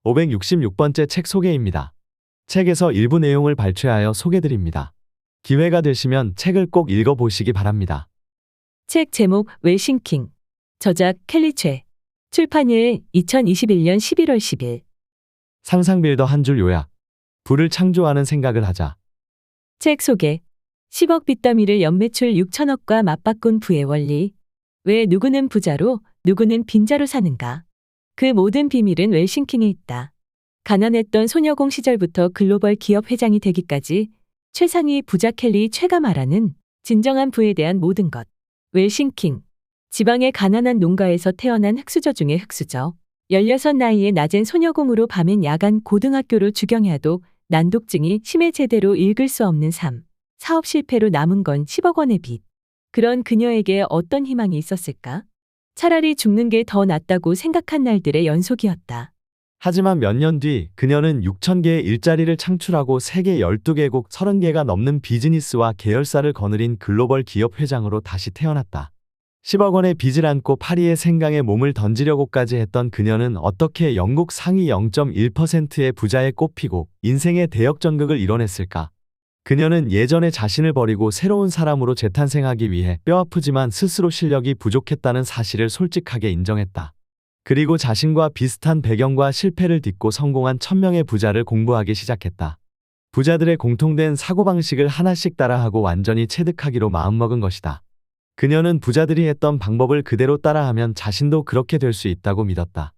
566번째 책 소개입니다. 책에서 일부 내용을 발췌하여 소개드립니다. 기회가 되시면 책을 꼭 읽어보시기 바랍니다. 책 제목 웰싱킹. 저작 켈리 최. 출판일 2021년 11월 10일. 상상빌더 한 줄 요약. 부를 창조하는 생각을 하자. 책 소개. 10억 빚더미를 연매출 6천억과 맞바꾼 부의 원리. 왜 누구는 부자로 누구는 빈자로 사는가? 그 모든 비밀은 웰싱킹에 있다. 가난했던 소녀공 시절부터 글로벌 기업 회장이 되기까지 최상위 부자 켈리 최가 말하는 진정한 부에 대한 모든 것. 웰싱킹. 지방의 가난한 농가에서 태어난 흙수저 중의 흙수저. 16 나이에 낮은 소녀공으로 밤엔 야간 고등학교로 주경해도 난독증이 심해 제대로 읽을 수 없는 삶. 사업 실패로 남은 건 10억 원의 빚. 그런 그녀에게 어떤 희망이 있었을까? 차라리 죽는 게 더 낫다고 생각한 날들의 연속이었다. 하지만 몇 년 뒤 그녀는 6,000개의 일자리를 창출하고 세계 12개국 30개가 넘는 비즈니스와 계열사를 거느린 글로벌 기업 회장으로 다시 태어났다. 10억 원의 빚을 안고 파리의 생강에 몸을 던지려고까지 했던 그녀는 어떻게 영국 상위 0.1%의 부자에 꼽히고 인생의 대역전극을 이뤄냈을까? 그녀는 예전의 자신을 버리고 새로운 사람으로 재탄생하기 위해 뼈아프지만 스스로 실력이 부족했다는 사실을 솔직하게 인정했다. 그리고 자신과 비슷한 배경과 실패를 딛고 성공한 1000명의 부자를 공부하기 시작했다. 부자들의 공통된 사고방식을 하나씩 따라하고 완전히 체득하기로 마음먹은 것이다. 그녀는 부자들이 했던 방법을 그대로 따라하면 자신도 그렇게 될 수 있다고 믿었다.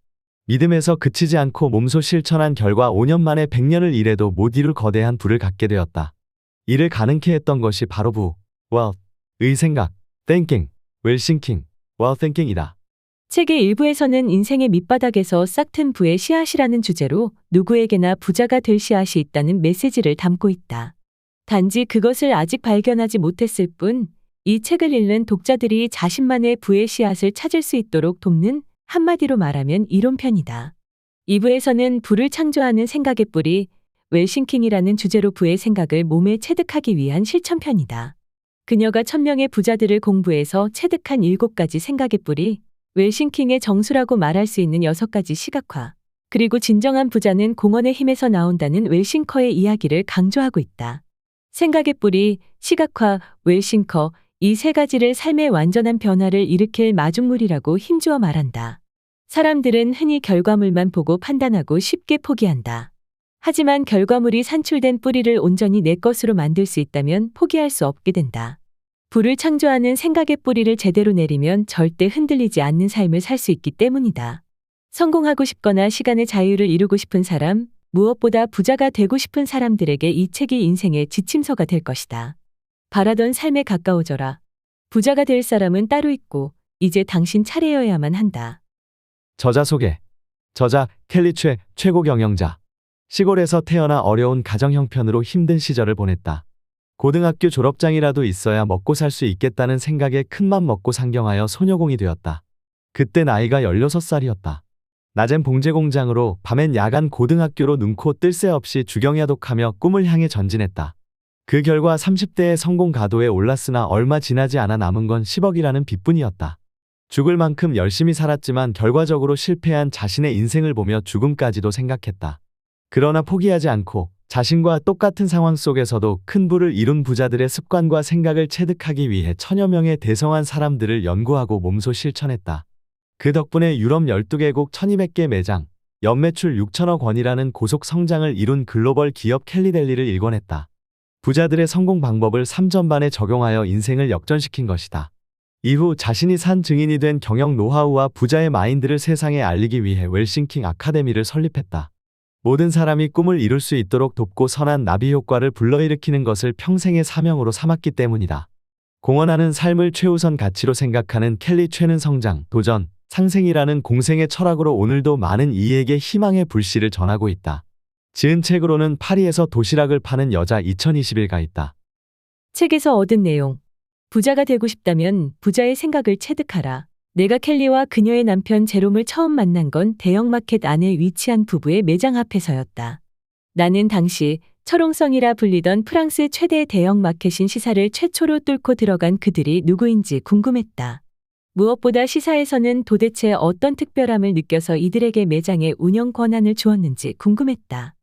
믿음에서 그치지 않고 몸소 실천한 결과 5년 만에 100년을 일해도 못 이룰 거대한 부를 갖게 되었다. 이를 가능케 했던 것이 바로 wealth의 생각, thinking, 웰싱킹, wealthinking이다. 책의 일부에서는 인생의 밑바닥에서 싹튼 부의 씨앗이라는 주제로 누구에게나 부자가 될 씨앗이 있다는 메시지를 담고 있다. 단지 그것을 아직 발견하지 못했을 뿐, 이 책을 읽는 독자들이 자신만의 부의 씨앗을 찾을 수 있도록 돕는 한마디로 말하면 이론편이다. 2부에서는 부를 창조하는 생각의 뿌리, 웰싱킹이라는 주제로 부의 생각을 몸에 체득하기 위한 실천편이다. 그녀가 1000명의 부자들을 공부해서 체득한 7가지 생각의 뿌리, 웰싱킹의 정수라고 말할 수 있는 6가지 시각화, 그리고 진정한 부자는 공헌의 힘에서 나온다는 웰싱커의 이야기를 강조하고 있다. 생각의 뿌리, 시각화, 웰싱커, 이 3가지를 삶의 완전한 변화를 일으킬 마중물이라고 힘주어 말한다. 사람들은 흔히 결과물만 보고 판단하고 쉽게 포기한다. 하지만 결과물이 산출된 뿌리를 온전히 내 것으로 만들 수 있다면 포기할 수 없게 된다. 부를 창조하는 생각의 뿌리를 제대로 내리면 절대 흔들리지 않는 삶을 살 수 있기 때문이다. 성공하고 싶거나 시간의 자유를 이루고 싶은 사람, 무엇보다 부자가 되고 싶은 사람들에게 이 책이 인생의 지침서가 될 것이다. 바라던 삶에 가까워져라. 부자가 될 사람은 따로 있고 이제 당신 차례여야만 한다. 저자 소개. 저자 켈리 최, 최고 경영자. 시골에서 태어나 어려운 가정 형편으로 힘든 시절을 보냈다. 고등학교 졸업장이라도 있어야 먹고 살 수 있겠다는 생각에 큰맘 먹고 상경하여 소녀공이 되었다. 그때 나이가 16살이었다. 낮엔 봉제 공장으로 밤엔 야간 고등학교로 눈코 뜰 새 없이 주경야독하며 꿈을 향해 전진했다. 그 결과 30대의 성공 가도에 올랐으나 얼마 지나지 않아 남은 건 10억이라는 빚뿐이었다. 죽을 만큼 열심히 살았지만 결과적으로 실패한 자신의 인생을 보며 죽음까지도 생각했다. 그러나 포기하지 않고 자신과 똑같은 상황 속에서도 큰 부를 이룬 부자들의 습관과 생각을 체득하기 위해 1000여 명의 대성한 사람들을 연구하고 몸소 실천했다. 그 덕분에 유럽 12개국 1200개 매장, 연매출 6천억 원이라는 고속 성장을 이룬 글로벌 기업 켈리델리를 일궈냈다. 부자들의 성공 방법을 3전반에 적용하여 인생을 역전시킨 것이다. 이후 자신이 산 증인이 된 경영 노하우와 부자의 마인드를 세상에 알리기 위해 웰싱킹 아카데미를 설립했다. 모든 사람이 꿈을 이룰 수 있도록 돕고 선한 나비 효과를 불러일으키는 것을 평생의 사명으로 삼았기 때문이다. 공헌하는 삶을 최우선 가치로 생각하는 켈리 최는 성장, 도전, 상생이라는 공생의 철학으로 오늘도 많은 이에게 희망의 불씨를 전하고 있다. 지은 책으로는 파리에서 도시락을 파는 여자 2021가 있다. 책에서 얻은 내용. 부자가 되고 싶다면 부자의 생각을 체득하라. 내가 켈리와 그녀의 남편 제롬을 처음 만난 건 대형마켓 안에 위치한 부부의 매장 앞에서였다. 나는 당시 철옹성이라 불리던 프랑스 최대 대형마켓인 시사를 최초로 뚫고 들어간 그들이 누구인지 궁금했다. 무엇보다 시사에서는 도대체 어떤 특별함을 느껴서 이들에게 매장의 운영 권한을 주었는지 궁금했다.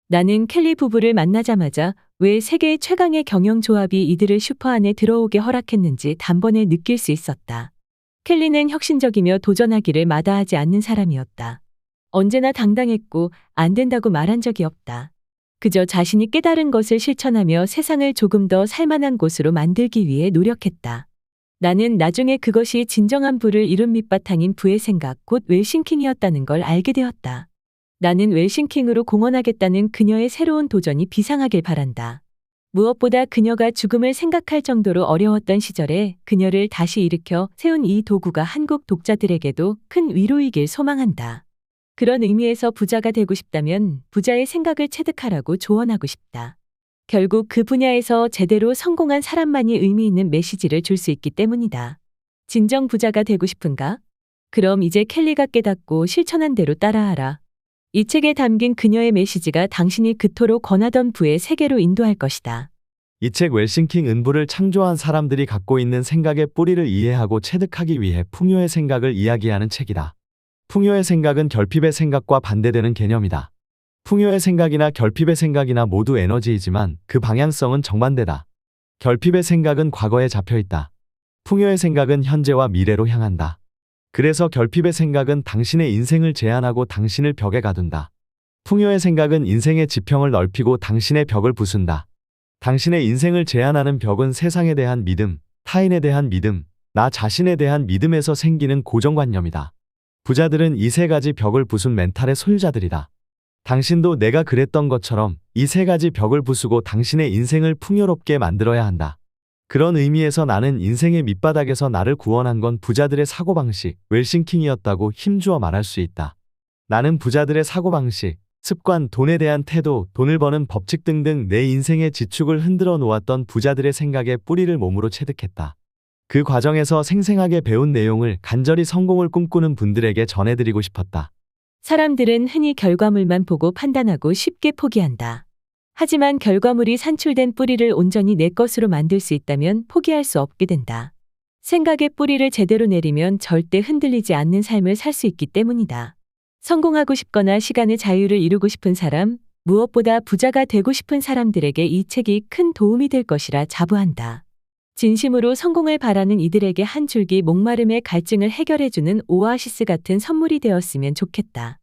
나는 켈리 부부를 만나자마자 왜 세계 최강의 경영조합이 이들을 슈퍼 안에 들어오게 허락했는지 단번에 느낄 수 있었다. 켈리는 혁신적이며 도전하기를 마다하지 않는 사람이었다. 언제나 당당했고 안 된다고 말한 적이 없다. 그저 자신이 깨달은 것을 실천하며 세상을 조금 더 살만한 곳으로 만들기 위해 노력했다. 나는 나중에 그것이 진정한 부를 이룬 밑바탕인 부의 생각 곧 웰싱킹이었다는 걸 알게 되었다. 나는 웰싱킹으로 공헌하겠다는 그녀의 새로운 도전이 비상하길 바란다. 무엇보다 그녀가 죽음을 생각할 정도로 어려웠던 시절에 그녀를 다시 일으켜 세운 이 도구가 한국 독자들에게도 큰 위로이길 소망한다. 그런 의미에서 부자가 되고 싶다면 부자의 생각을 체득하라고 조언하고 싶다. 결국 그 분야에서 제대로 성공한 사람만이 의미 있는 메시지를 줄 수 있기 때문이다. 진정 부자가 되고 싶은가? 그럼 이제 켈리가 깨닫고 실천한 대로 따라하라. 이 책에 담긴 그녀의 메시지가 당신이 그토록 권하던 부의 세계로 인도할 것이다. 이 책 웰싱킹 은부를 창조한 사람들이 갖고 있는 생각의 뿌리를 이해하고 체득하기 위해 풍요의 생각을 이야기하는 책이다. 풍요의 생각은 결핍의 생각과 반대되는 개념이다. 풍요의 생각이나 결핍의 생각이나 모두 에너지이지만 그 방향성은 정반대다. 결핍의 생각은 과거에 잡혀있다. 풍요의 생각은 현재와 미래로 향한다. 그래서 결핍의 생각은 당신의 인생을 제한하고 당신을 벽에 가둔다. 풍요의 생각은 인생의 지평을 넓히고 당신의 벽을 부순다. 당신의 인생을 제한하는 벽은 세상에 대한 믿음, 타인에 대한 믿음, 나 자신에 대한 믿음에서 생기는 고정관념이다. 부자들은 이 세 가지 벽을 부순 멘탈의 소유자들이다. 당신도 내가 그랬던 것처럼 이 세 가지 벽을 부수고 당신의 인생을 풍요롭게 만들어야 한다. 그런 의미에서 나는 인생의 밑바닥에서 나를 구원한 건 부자들의 사고방식, 웰싱킹이었다고 힘주어 말할 수 있다. 나는 부자들의 사고방식, 습관, 돈에 대한 태도, 돈을 버는 법칙 등등 내 인생의 지축을 흔들어 놓았던 부자들의 생각의 뿌리를 몸으로 체득했다. 그 과정에서 생생하게 배운 내용을 간절히 성공을 꿈꾸는 분들에게 전해드리고 싶었다. 사람들은 흔히 결과물만 보고 판단하고 쉽게 포기한다. 하지만 결과물이 산출된 뿌리를 온전히 내 것으로 만들 수 있다면 포기할 수 없게 된다. 생각의 뿌리를 제대로 내리면 절대 흔들리지 않는 삶을 살 수 있기 때문이다. 성공하고 싶거나 시간의 자유를 이루고 싶은 사람, 무엇보다 부자가 되고 싶은 사람들에게 이 책이 큰 도움이 될 것이라 자부한다. 진심으로 성공을 바라는 이들에게 한 줄기 목마름의 갈증을 해결해주는 오아시스 같은 선물이 되었으면 좋겠다.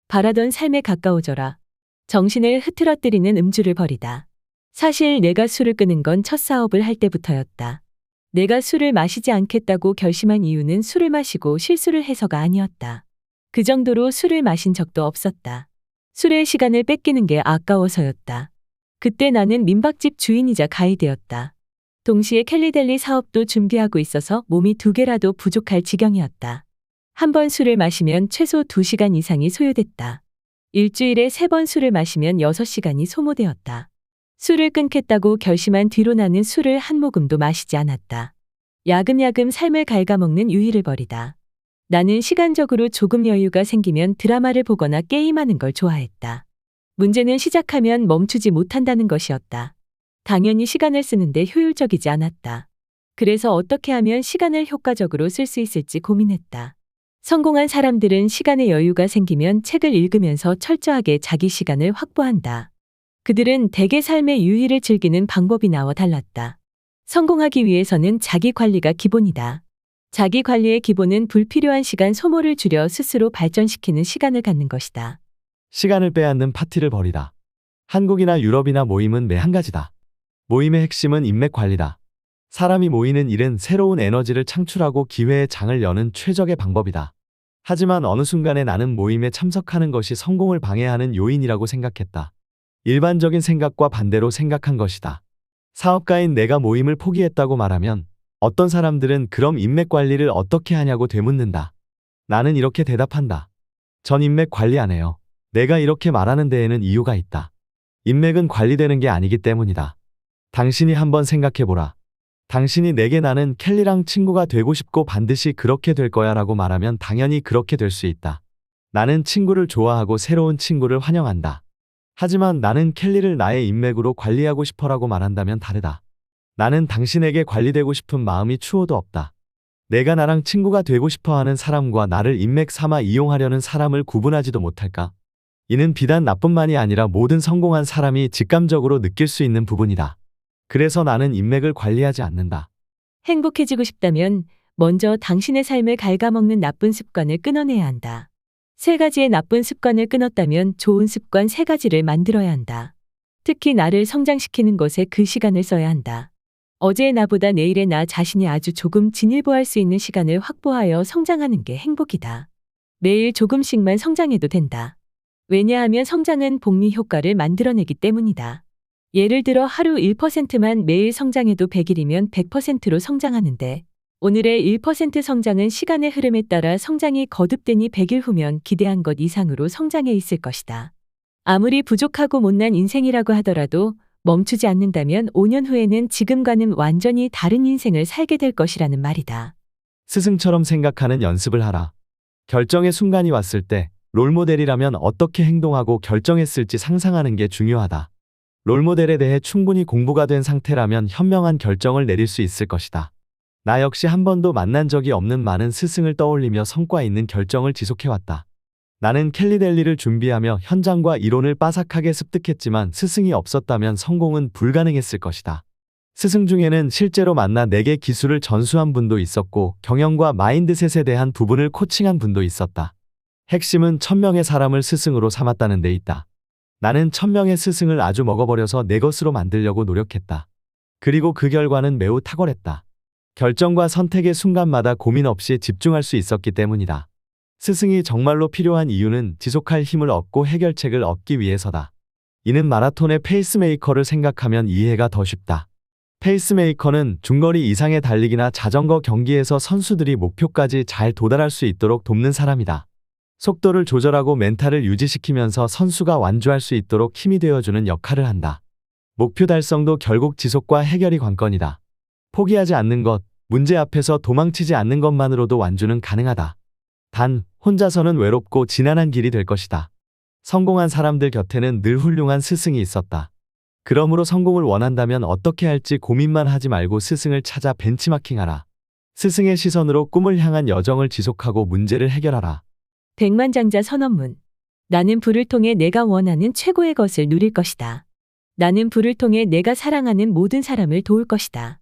바라던 삶에 가까워져라. 정신을 흐트러뜨리는 음주를 버리다. 사실 내가 술을 끊은 건 첫 사업을 할 때부터였다. 내가 술을 마시지 않겠다고 결심한 이유는 술을 마시고 실수를 해서가 아니었다. 그 정도로 술을 마신 적도 없었다. 술의 시간을 뺏기는 게 아까워서였다. 그때 나는 민박집 주인이자 가이드였다. 동시에 켈리델리 사업도 준비하고 있어서 몸이 2개라도 부족할 지경이었다. 한 번 술을 마시면 최소 2시간 이상이 소요됐다. 일주일에 3번 술을 마시면 6시간이 소모되었다. 술을 끊겠다고 결심한 뒤로 나는 술을 한 모금도 마시지 않았다. 야금야금 삶을 갉아먹는 유희를 버리다. 나는 시간적으로 조금 여유가 생기면 드라마를 보거나 게임하는 걸 좋아했다. 문제는 시작하면 멈추지 못한다는 것이었다. 당연히 시간을 쓰는데 효율적이지 않았다. 그래서 어떻게 하면 시간을 효과적으로 쓸 수 있을지 고민했다. 성공한 사람들은 시간의 여유가 생기면 책을 읽으면서 철저하게 자기 시간을 확보한다. 그들은 대개 삶의 유희를 즐기는 방법이 나와 달랐다. 성공하기 위해서는 자기 관리가 기본이다. 자기 관리의 기본은 불필요한 시간 소모를 줄여 스스로 발전시키는 시간을 갖는 것이다. 시간을 빼앗는 파티를 벌이다. 한국이나 유럽이나 모임은 매 한 가지다. 모임의 핵심은 인맥 관리다. 사람이 모이는 일은 새로운 에너지를 창출하고 기회의 장을 여는 최적의 방법이다. 하지만 어느 순간에 나는 모임에 참석하는 것이 성공을 방해하는 요인이라고 생각했다. 일반적인 생각과 반대로 생각한 것이다. 사업가인 내가 모임을 포기했다고 말하면 어떤 사람들은 그럼 인맥 관리를 어떻게 하냐고 되묻는다. 나는 이렇게 대답한다. 전 인맥 관리 안 해요. 내가 이렇게 말하는 데에는 이유가 있다. 인맥은 관리되는 게 아니기 때문이다. 당신이 한번 생각해보라. 당신이 내게 나는 켈리랑 친구가 되고 싶고 반드시 그렇게 될 거야 라고 말하면 당연히 그렇게 될 수 있다. 나는 친구를 좋아하고 새로운 친구를 환영한다. 하지만 나는 켈리를 나의 인맥으로 관리하고 싶어라고 말한다면 다르다. 나는 당신에게 관리되고 싶은 마음이 추호도 없다. 내가 나랑 친구가 되고 싶어 하는 사람과 나를 인맥 삼아 이용하려는 사람을 구분하지도 못할까? 이는 비단 나뿐만이 아니라 모든 성공한 사람이 직감적으로 느낄 수 있는 부분이다. 그래서 나는 인맥을 관리하지 않는다. 행복해지고 싶다면 먼저 당신의 삶을 갉아먹는 나쁜 습관을 끊어내야 한다. 3가지의 나쁜 습관을 끊었다면 좋은 습관 3가지를 만들어야 한다. 특히 나를 성장시키는 것에 그 시간을 써야 한다. 어제의 나보다 내일의 나 자신이 아주 조금 진일보할 수 있는 시간을 확보하여 성장하는 게 행복이다. 매일 조금씩만 성장해도 된다. 왜냐하면 성장은 복리 효과를 만들어내기 때문이다. 예를 들어 하루 1%만 매일 성장해도 100일이면 100%로 성장하는데 오늘의 1% 성장은 시간의 흐름에 따라 성장이 거듭되니 100일 후면 기대한 것 이상으로 성장해 있을 것이다. 아무리 부족하고 못난 인생이라고 하더라도 멈추지 않는다면 5년 후에는 지금과는 완전히 다른 인생을 살게 될 것이라는 말이다. 스승처럼 생각하는 연습을 하라. 결정의 순간이 왔을 때 롤모델이라면 어떻게 행동하고 결정했을지 상상하는 게 중요하다. 롤모델에 대해 충분히 공부가 된 상태라면 현명한 결정을 내릴 수 있을 것이다. 나 역시 한 번도 만난 적이 없는 많은 스승을 떠올리며 성과 있는 결정을 지속해왔다. 나는 캘리델리를 준비하며 현장과 이론을 빠삭하게 습득했지만 스승이 없었다면 성공은 불가능했을 것이다. 스승 중에는 실제로 만나 내게 기술을 전수한 분도 있었고 경영과 마인드셋에 대한 부분을 코칭한 분도 있었다. 핵심은 1000명의 사람을 스승으로 삼았다는 데 있다. 나는 1000명의 스승을 아주 먹어버려서 내 것으로 만들려고 노력했다. 그리고 그 결과는 매우 탁월했다. 결정과 선택의 순간마다 고민 없이 집중할 수 있었기 때문이다. 스승이 정말로 필요한 이유는 지속할 힘을 얻고 해결책을 얻기 위해서다. 이는 마라톤의 페이스메이커를 생각하면 이해가 더 쉽다. 페이스메이커는 중거리 이상의 달리기나 자전거 경기에서 선수들이 목표까지 잘 도달할 수 있도록 돕는 사람이다. 속도를 조절하고 멘탈을 유지시키면서 선수가 완주할 수 있도록 힘이 되어주는 역할을 한다. 목표 달성도 결국 지속과 해결이 관건이다. 포기하지 않는 것, 문제 앞에서 도망치지 않는 것만으로도 완주는 가능하다. 단, 혼자서는 외롭고 지난한 길이 될 것이다. 성공한 사람들 곁에는 늘 훌륭한 스승이 있었다. 그러므로 성공을 원한다면 어떻게 할지 고민만 하지 말고 스승을 찾아 벤치마킹하라. 스승의 시선으로 꿈을 향한 여정을 지속하고 문제를 해결하라. 백만장자 선언문. 나는 불을 통해 내가 원하는 최고의 것을 누릴 것이다. 나는 불을 통해 내가 사랑하는 모든 사람을 도울 것이다.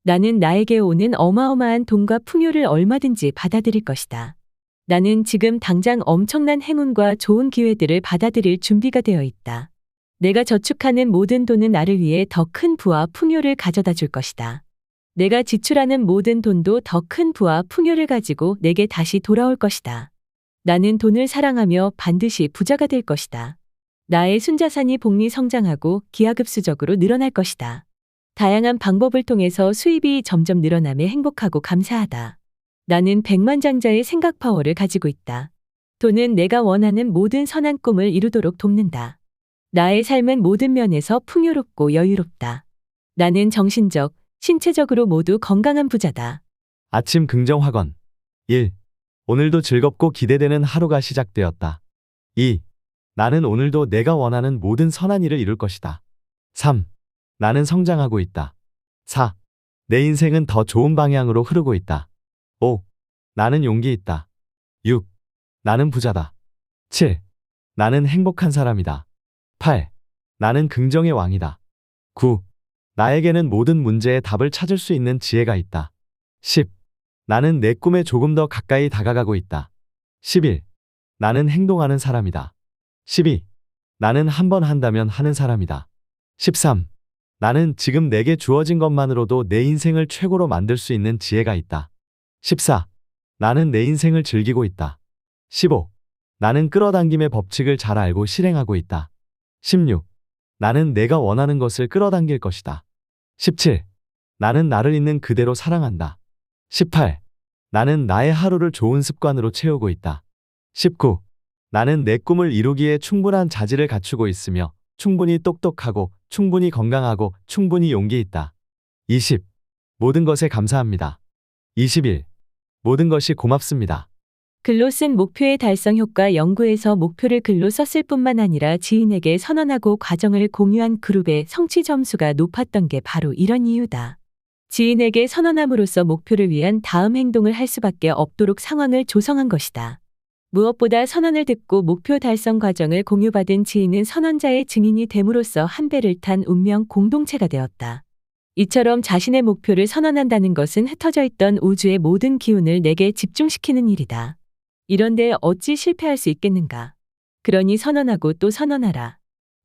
나는 나에게 오는 어마어마한 돈과 풍요를 얼마든지 받아들일 것이다. 나는 지금 당장 엄청난 행운과 좋은 기회들을 받아들일 준비가 되어 있다. 내가 저축하는 모든 돈은 나를 위해 더 큰 부와 풍요를 가져다 줄 것이다. 내가 지출하는 모든 돈도 더 큰 부와 풍요를 가지고 내게 다시 돌아올 것이다. 나는 돈을 사랑하며 반드시 부자가 될 것이다. 나의 순자산이 복리 성장하고 기하급수적으로 늘어날 것이다. 다양한 방법을 통해서 수입이 점점 늘어나며 행복하고 감사하다. 나는 백만장자의 생각 파워를 가지고 있다. 돈은 내가 원하는 모든 선한 꿈을 이루도록 돕는다. 나의 삶은 모든 면에서 풍요롭고 여유롭다. 나는 정신적, 신체적으로 모두 건강한 부자다. 아침 긍정 확언. 1. 오늘도 즐겁고 기대되는 하루가 시작되었다. 2. 나는 오늘도 내가 원하는 모든 선한 일을 이룰 것이다. 3. 나는 성장하고 있다. 4. 내 인생은 더 좋은 방향으로 흐르고 있다. 5. 나는 용기 있다. 6. 나는 부자다. 7. 나는 행복한 사람이다. 8. 나는 긍정의 왕이다. 9. 나에게는 모든 문제의 답을 찾을 수 있는 지혜가 있다. 10. 나는 내 꿈에 조금 더 가까이 다가가고 있다. 11. 나는 행동하는 사람이다. 12. 나는 한 번 한다면 하는 사람이다. 13. 나는 지금 내게 주어진 것만으로도 내 인생을 최고로 만들 수 있는 지혜가 있다. 14. 나는 내 인생을 즐기고 있다. 15. 나는 끌어당김의 법칙을 잘 알고 실행하고 있다. 16. 나는 내가 원하는 것을 끌어당길 것이다. 17. 나는 나를 있는 그대로 사랑한다. 18. 나는 나의 하루를 좋은 습관으로 채우고 있다. 19. 나는 내 꿈을 이루기에 충분한 자질을 갖추고 있으며 충분히 똑똑하고 충분히 건강하고 충분히 용기 있다. 20. 모든 것에 감사합니다. 21. 모든 것이 고맙습니다. 글로 쓴 목표의 달성 효과 연구에서 목표를 글로 썼을 뿐만 아니라 지인에게 선언하고 과정을 공유한 그룹의 성취 점수가 높았던 게 바로 이런 이유다. 지인에게 선언함으로써 목표를 위한 다음 행동을 할 수밖에 없도록 상황을 조성한 것이다. 무엇보다 선언을 듣고 목표 달성 과정을 공유받은 지인은 선언자의 증인이 됨으로써 한 배를 탄 운명 공동체가 되었다. 이처럼 자신의 목표를 선언한다는 것은 흩어져 있던 우주의 모든 기운을 내게 집중시키는 일이다. 이런데 어찌 실패할 수 있겠는가? 그러니 선언하고 또 선언하라.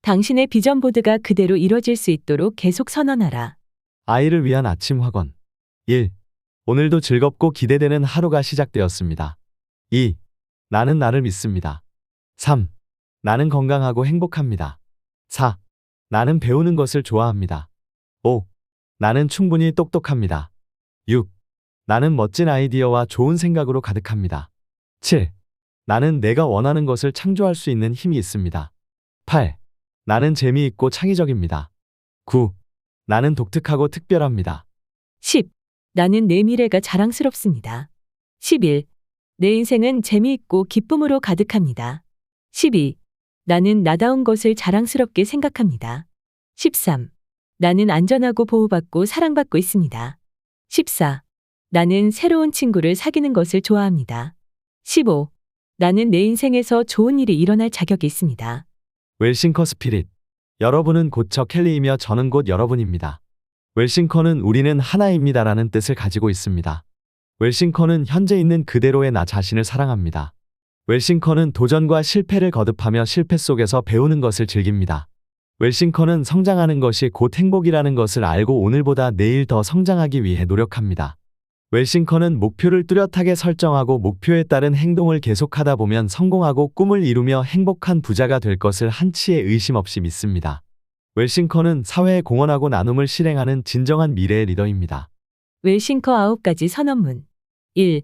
당신의 비전 보드가 그대로 이뤄질 수 있도록 계속 선언하라. 아이를 위한 아침 학원. 1. 오늘도 즐겁고 기대되는 하루가 시작되었습니다. 2. 나는 나를 믿습니다. 3. 나는 건강하고 행복합니다. 4. 나는 배우는 것을 좋아합니다. 5. 나는 충분히 똑똑합니다. 6. 나는 멋진 아이디어와 좋은 생각으로 가득합니다. 7. 나는 내가 원하는 것을 창조할 수 있는 힘이 있습니다. 8. 나는 재미있고 창의적입니다. 9. 나는 독특하고 특별합니다. 10. 나는 내 미래가 자랑스럽습니다. 11. 내 인생은 재미있고 기쁨으로 가득합니다. 12. 나는 나다운 것을 자랑스럽게 생각합니다. 13. 나는 안전하고 보호받고 사랑받고 있습니다. 14. 나는 새로운 친구를 사귀는 것을 좋아합니다. 15. 나는 내 인생에서 좋은 일이 일어날 자격이 있습니다. 웰싱커 스피릿. 여러분은 곧 저 켈리이며 저는 곧 여러분입니다. 웰싱커는 우리는 하나입니다라는 뜻을 가지고 있습니다. 웰싱커는 현재 있는 그대로의 나 자신을 사랑합니다. 웰싱커는 도전과 실패를 거듭하며 실패 속에서 배우는 것을 즐깁니다. 웰싱커는 성장하는 것이 곧 행복이라는 것을 알고 오늘보다 내일 더 성장하기 위해 노력합니다. 웰싱커는 목표를 뚜렷하게 설정하고 목표에 따른 행동을 계속하다 보면 성공하고 꿈을 이루며 행복한 부자가 될 것을 한치의 의심 없이 믿습니다. 웰싱커는 사회에 공헌하고 나눔을 실행하는 진정한 미래의 리더입니다. 웰싱커 9가지 선언문. 1.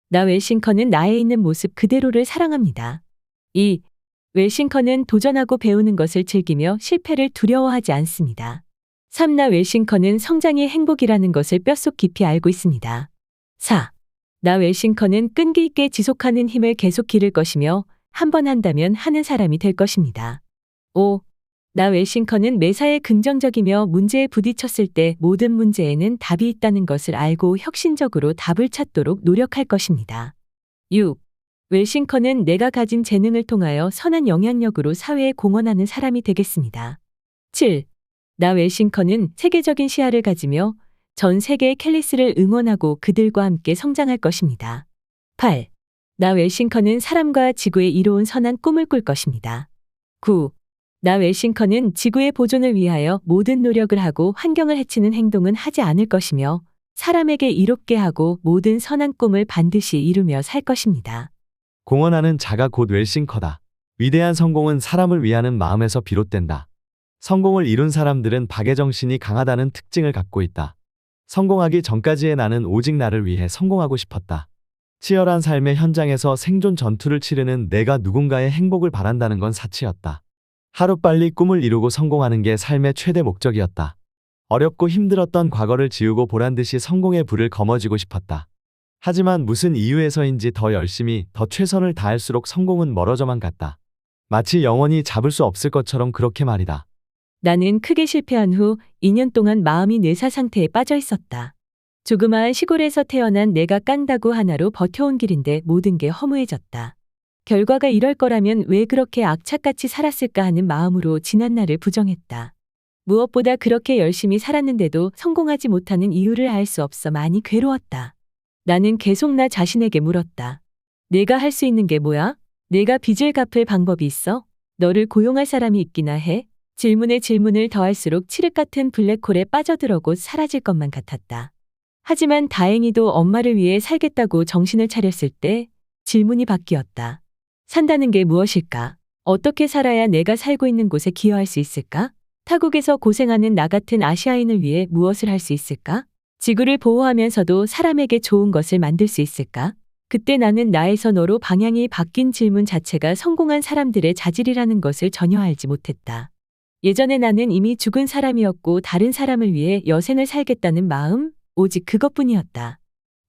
나 웰싱커는 나에 있는 모습 그대로를 사랑합니다. 2. 웰싱커는 도전하고 배우는 것을 즐기며 실패를 두려워하지 않습니다. 3. 나 웰싱커는 성장이 행복이라는 것을 뼛속 깊이 알고 있습니다. 4. 나 웰싱커는 끈기 있게 지속하는 힘을 계속 기를 것이며 한 번 한다면 하는 사람이 될 것입니다. 5. 나 웰싱커는 매사에 긍정적이며 문제에 부딪혔을 때 모든 문제에는 답이 있다는 것을 알고 혁신적으로 답을 찾도록 노력할 것입니다. 6. 웰싱커는 내가 가진 재능을 통하여 선한 영향력으로 사회에 공헌하는 사람이 되겠습니다. 7. 나 웰싱커는 세계적인 시야를 가지며 전 세계의 캘리스를 응원하고 그들과 함께 성장할 것입니다. 8. 나 웰싱커는 사람과 지구에 이로운 선한 꿈을 꿀 것입니다. 9. 나 웰싱커는 지구의 보존을 위하여 모든 노력을 하고 환경을 해치는 행동은 하지 않을 것이며 사람에게 이롭게 하고 모든 선한 꿈을 반드시 이루며 살 것입니다. 공헌하는 자가 곧 웰싱커다. 위대한 성공은 사람을 위하는 마음에서 비롯된다. 성공을 이룬 사람들은 박애정신이 강하다는 특징을 갖고 있다. 성공하기 전까지의 나는 오직 나를 위해 성공하고 싶었다. 치열한 삶의 현장에서 생존 전투를 치르는 내가 누군가의 행복을 바란다는 건 사치였다. 하루빨리 꿈을 이루고 성공하는 게 삶의 최대 목적이었다. 어렵고 힘들었던 과거를 지우고 보란듯이 성공의 불을 거머쥐고 싶었다. 하지만 무슨 이유에서인지 더 열심히, 더 최선을 다할수록 성공은 멀어져만 갔다. 마치 영원히 잡을 수 없을 것처럼 그렇게 말이다. 나는 크게 실패한 후 2년 동안 마음이 뇌사 상태에 빠져 있었다. 조그마한 시골에서 태어난 내가 깡다구 하나로 버텨온 길인데 모든 게 허무해졌다. 결과가 이럴 거라면 왜 그렇게 악착같이 살았을까 하는 마음으로 지난 날을 부정했다. 무엇보다 그렇게 열심히 살았는데도 성공하지 못하는 이유를 알 수 없어 많이 괴로웠다. 나는 계속 나 자신에게 물었다. 내가 할 수 있는 게 뭐야? 내가 빚을 갚을 방법이 있어? 너를 고용할 사람이 있기나 해? 질문에 질문을 더할수록 칠흑 같은 블랙홀에 빠져들어고 사라질 것만 같았다. 하지만 다행히도 엄마를 위해 살겠다고 정신을 차렸을 때 질문이 바뀌었다. 산다는 게 무엇일까? 어떻게 살아야 내가 살고 있는 곳에 기여할 수 있을까? 타국에서 고생하는 나 같은 아시아인을 위해 무엇을 할 수 있을까? 지구를 보호하면서도 사람에게 좋은 것을 만들 수 있을까? 그때 나는 나에서 너로 방향이 바뀐 질문 자체가 성공한 사람들의 자질이라는 것을 전혀 알지 못했다. 예전에 나는 이미 죽은 사람이었고 다른 사람을 위해 여생을 살겠다는 마음, 오직 그것뿐이었다.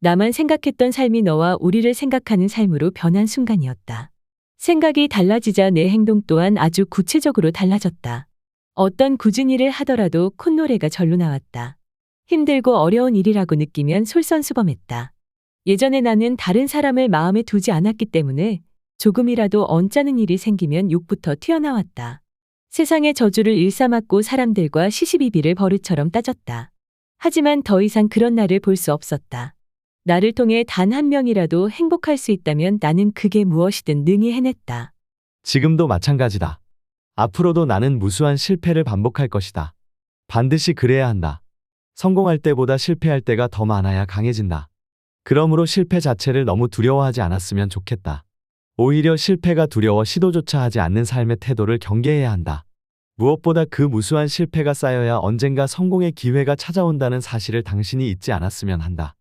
나만 생각했던 삶이 너와 우리를 생각하는 삶으로 변한 순간이었다. 생각이 달라지자 내 행동 또한 아주 구체적으로 달라졌다. 어떤 굳은 일을 하더라도 콧노래가 절로 나왔다. 힘들고 어려운 일이라고 느끼면 솔선수범했다. 예전에 나는 다른 사람을 마음에 두지 않았기 때문에 조금이라도 언짢은 일이 생기면 욕부터 튀어나왔다. 세상의 저주를 일삼았고 사람들과 시시비비를 버릇처럼 따졌다. 하지만 더 이상 그런 나를 볼 수 없었다. 나를 통해 단 한 명이라도 행복할 수 있다면 나는 그게 무엇이든 능히 해냈다. 지금도 마찬가지다. 앞으로도 나는 무수한 실패를 반복할 것이다. 반드시 그래야 한다. 성공할 때보다 실패할 때가 더 많아야 강해진다. 그러므로 실패 자체를 너무 두려워하지 않았으면 좋겠다. 오히려 실패가 두려워 시도조차 하지 않는 삶의 태도를 경계해야 한다. 무엇보다 그 무수한 실패가 쌓여야 언젠가 성공의 기회가 찾아온다는 사실을 당신이 잊지 않았으면 한다.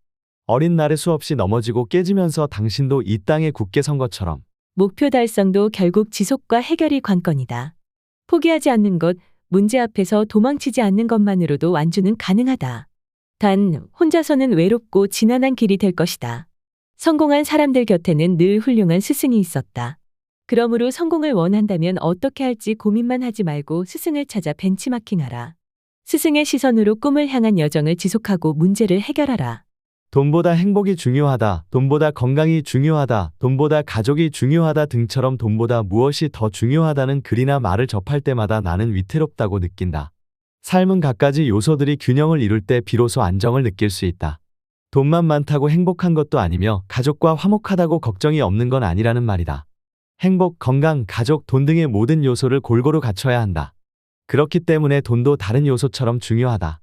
어린 날에 수없이 넘어지고 깨지면서 당신도 이 땅에 굳게 선 것처럼 목표 달성도 결국 지속과 해결이 관건이다. 포기하지 않는 것, 문제 앞에서 도망치지 않는 것만으로도 완주는 가능하다. 단, 혼자서는 외롭고 지난한 길이 될 것이다. 성공한 사람들 곁에는 늘 훌륭한 스승이 있었다. 그러므로 성공을 원한다면 어떻게 할지 고민만 하지 말고 스승을 찾아 벤치마킹하라. 스승의 시선으로 꿈을 향한 여정을 지속하고 문제를 해결하라. 돈보다 행복이 중요하다, 돈보다 건강이 중요하다, 돈보다 가족이 중요하다 등처럼 돈보다 무엇이 더 중요하다는 글이나 말을 접할 때마다 나는 위태롭다고 느낀다. 삶은 갖가지 요소들이 균형을 이룰 때 비로소 안정을 느낄 수 있다. 돈만 많다고 행복한 것도 아니며 가족과 화목하다고 걱정이 없는 건 아니라는 말이다. 행복, 건강, 가족, 돈 등의 모든 요소를 골고루 갖춰야 한다. 그렇기 때문에 돈도 다른 요소처럼 중요하다.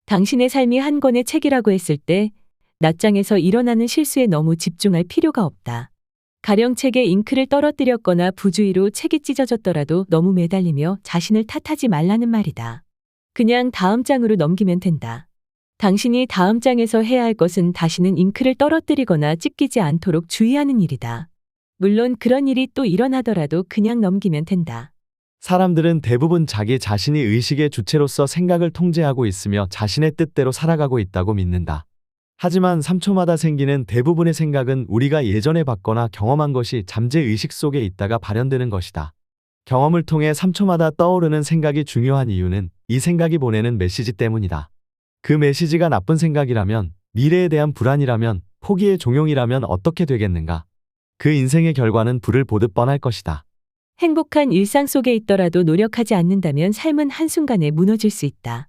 당신의 삶이 한 권의 책이라고 했을 때 낱장에서 일어나는 실수에 너무 집중할 필요가 없다. 가령 책에 잉크를 떨어뜨렸거나 부주의로 책이 찢어졌더라도 너무 매달리며 자신을 탓하지 말라는 말이다. 그냥 다음 장으로 넘기면 된다. 당신이 다음 장에서 해야 할 것은 다시는 잉크를 떨어뜨리거나 찢기지 않도록 주의하는 일이다. 물론 그런 일이 또 일어나더라도 그냥 넘기면 된다. 사람들은 대부분 자기 자신이 의식의 주체로서 생각을 통제하고 있으며 자신의 뜻대로 살아가고 있다고 믿는다. 하지만 3초마다 생기는 대부분의 생각은 우리가 예전에 봤거나 경험한 것이 잠재의식 속에 있다가 발현되는 것이다. 경험을 통해 3초마다 떠오르는 생각이 중요한 이유는 이 생각이 보내는 메시지 때문이다. 그 메시지가 나쁜 생각이라면, 미래에 대한 불안이라면, 포기의 종용이라면 어떻게 되겠는가? 그 인생의 결과는 불을 보듯 뻔할 것이다. 행복한 일상 속에 있더라도 노력하지 않는다면 삶은 한순간에 무너질 수 있다.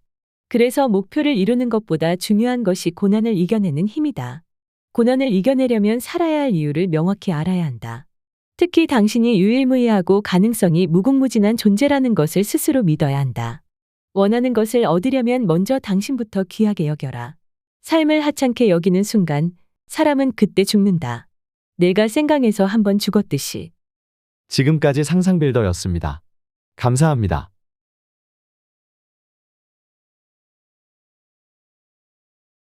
그래서 목표를 이루는 것보다 중요한 것이 고난을 이겨내는 힘이다. 고난을 이겨내려면 살아야 할 이유를 명확히 알아야 한다. 특히 당신이 유일무이하고 가능성이 무궁무진한 존재라는 것을 스스로 믿어야 한다. 원하는 것을 얻으려면 먼저 당신부터 귀하게 여겨라. 삶을 하찮게 여기는 순간 사람은 그때 죽는다. 내가 생강에서 한번 죽었듯이. 지금까지 상상빌더였습니다. 감사합니다.